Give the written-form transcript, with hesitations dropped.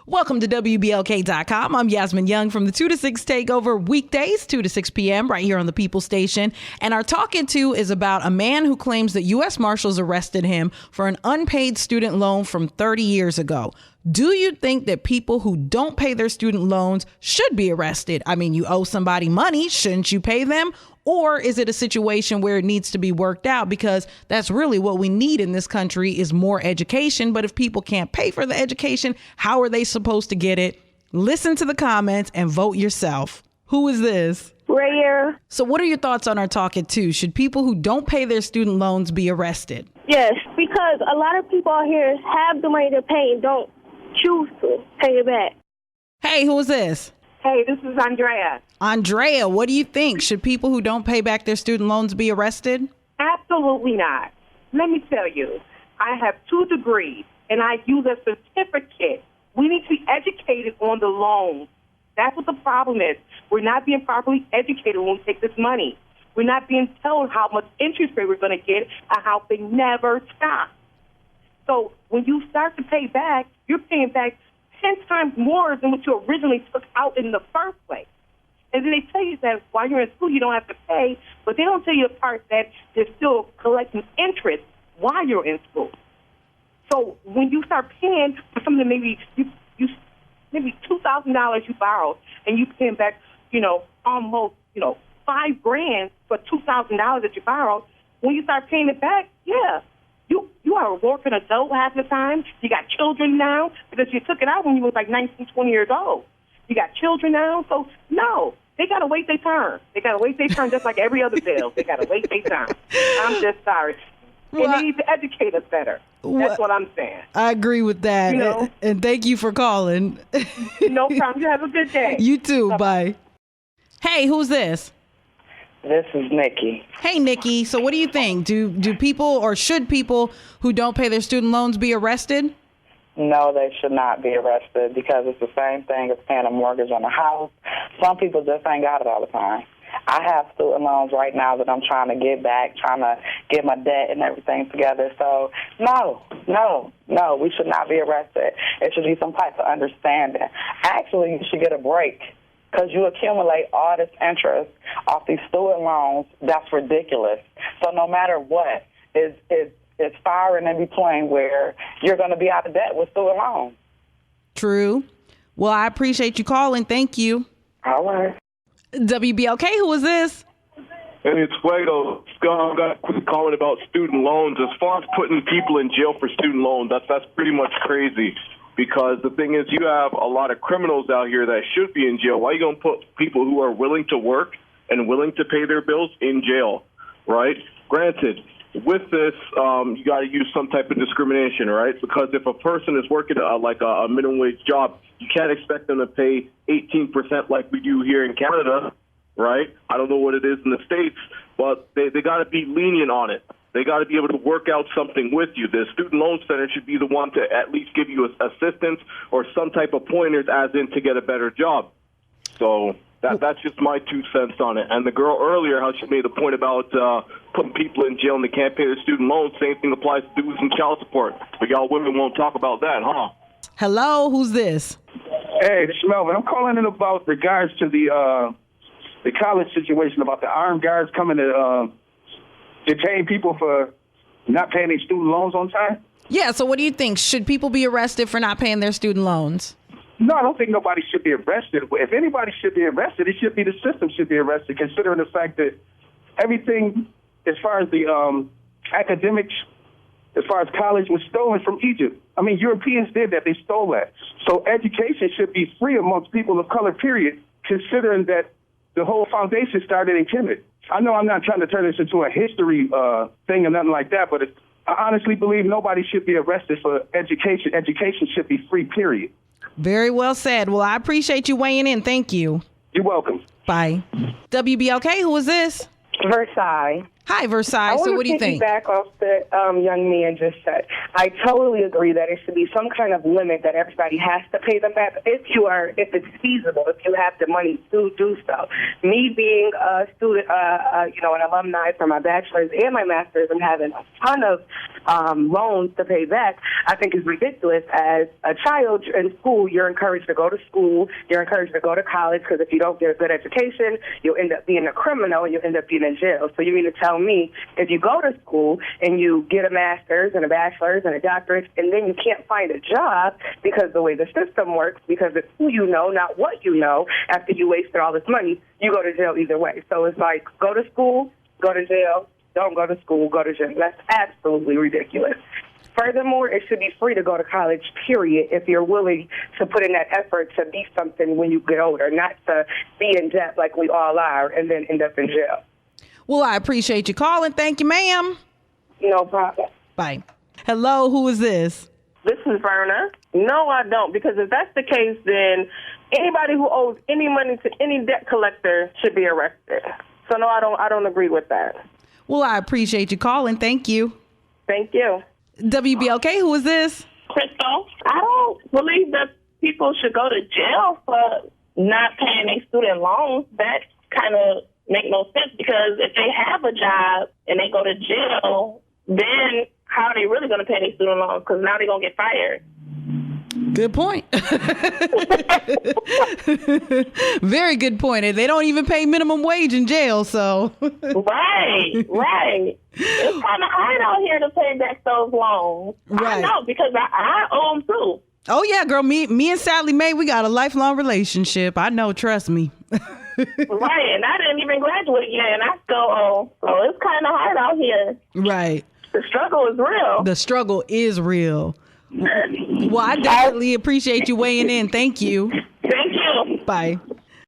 Welcome to WBLK.com. I'm Yasmin Young from the 2 to 6 Takeover, weekdays, 2 to 6 p.m. right here on the People Station. And our Talking To is about a man who claims that U.S. Marshals arrested him for an unpaid student loan from 30 years ago. Do you think that people who don't pay their student loans should be arrested? I mean, you owe somebody money. Shouldn't you pay them? Or is it a situation where it needs to be worked out? Because that's really what we need in this country is more education. But if people can't pay for the education, how are they supposed to get it? Listen to the comments and vote yourself. Who is this? Rare. So what are your thoughts on our Talking To? Should people who don't pay their student loans be arrested? Yes, because a lot of people out here have the money to pay and don't choose to pay it back. Hey, who is this? Hey, this is Andrea. Andrea, what do you think? Should people who don't pay back their student loans be arrested? Absolutely not. Let me tell you, I have 2 degrees, and I use a certificate. We need to be educated on the loans. That's what the problem is. We're not being properly educated when we take this money. We're not being told how much interest rate we're going to get and how they never stop. So when you start to pay back, you're paying back 10 times more than what you originally took out in the first place. And then they tell you that while you're in school, you don't have to pay, but they don't tell you the part that they're still collecting interest while you're in school. So when you start paying for something maybe maybe $2,000 you borrowed, and you paying back, almost, $5,000 for $2,000 that you borrowed, when you start paying it back, you are a working adult half the time. You got children now because you took it out when you was like 19, 20 years old. You got children now, so no, they got to wait their turn. They got to wait their turn just like every other bill. They got to wait their turn. I'm just sorry. And they need to educate us better. That's what I'm saying. I agree with that. And thank you for calling. No problem. You have a good day. You too. Bye. Hey, who's this? This is Nikki. Hey, Nikki. So what do you think? Do people or should people who don't pay their student loans be arrested? No, they should not be arrested because it's the same thing as paying a mortgage on a house. Some people just ain't got it all the time. I have student loans right now that I'm trying to get back, trying to get my debt and everything together. So, no, we should not be arrested. It should be some type of understanding. Actually, you should get a break because you accumulate all this interest off these student loans. That's ridiculous. So no matter what, it's far and in between where you're going to be out of debt with student loans. True. Well, I appreciate you calling. Thank you. All right. WBLK, who is this? And it's Fuego. I'm going to calling about student loans. As far as putting people in jail for student loans, that's pretty much crazy. Because the thing is, you have a lot of criminals out here that should be in jail. Why are you going to put people who are willing to work and willing to pay their bills in jail, right? Granted, with this, you got to use some type of discrimination, right? Because if a person is working like a minimum wage job, you can't expect them to pay 18% like we do here in Canada, right? I don't know what it is in the States, but they got to be lenient on it. They got to be able to work out something with you. The student loan center should be the one to at least give you assistance or some type of pointers as in to get a better job. So that's just my 2 cents on it. And the girl earlier, how she made the point about putting people in jail and they can't pay their student loans, same thing applies to dues and child support. But y'all women won't talk about that, huh? Hello, who's this? Hey, this is Melvin. I'm calling in about regards to the college situation about the armed guards coming to detain people for not paying their student loans on time. Yeah, so what do you think? Should people be arrested for not paying their student loans? No, I don't think nobody should be arrested. If anybody should be arrested, it should be the system should be arrested, considering the fact that everything as far as the academics, as far as college, was stolen from Egypt. I mean, Europeans did that. They stole that. So education should be free amongst people of color, period, considering that the whole foundation started in Kemet. I know I'm not trying to turn this into a history thing or nothing like that, but I honestly believe nobody should be arrested for education. Education should be free, period. Very well said. Well, I appreciate you weighing in. Thank you. You're welcome. Bye. WBLK, who is this? Versailles. Hi, Versailles. So what do you think? Back off the young man just said. I totally agree that it should be some kind of limit that everybody has to pay them back if it's feasible, if you have the money to do so. Me being a student, an alumni for my bachelor's and my master's and having a ton of loans to pay back, I think is ridiculous. As a child in school, you're encouraged to go to school, you're encouraged to go to college, because if you don't get a good education, you'll end up being a criminal and you'll end up being in jail. So you mean to tell me if you go to school and you get a master's and a bachelor's and a doctorate and then you can't find a job because the way the system works, because it's who you know, not what you know, after you wasted all this money, you go to jail either way. So it's like, go to school, go to jail, don't go to school, go to jail. That's absolutely ridiculous. Furthermore, it should be free to go to college, period, if you're willing to put in that effort to be something when you get older, not to be in debt like we all are and then end up in jail. Well, I appreciate you calling. Thank you, ma'am. No problem. Bye. Hello, who is this? This is Verna. No, I don't, because if that's the case, then anybody who owes any money to any debt collector should be arrested. So no, I don't agree with that. Well, I appreciate you calling. Thank you. Thank you. WBLK, who is this? Crystal, I don't believe that people should go to jail for not paying their student loans. That kind of make no sense, because if they have a job and they go to jail, then how are they really going to pay their student loans? Because now they're going to get fired. Good point. Very good point. They don't even pay minimum wage in jail, so. Right. It's kind of hard out here to pay back those loans. Right. I know, because I owe them too. Oh, yeah, girl. Me and Sally Mae, we got a lifelong relationship. I know. Trust me. Right. And I didn't even graduate yet, and I still owe. So it's kind of hard out here. Right. The struggle is real. The struggle is real. Well, I definitely appreciate you weighing in. Thank you. Thank you. Bye.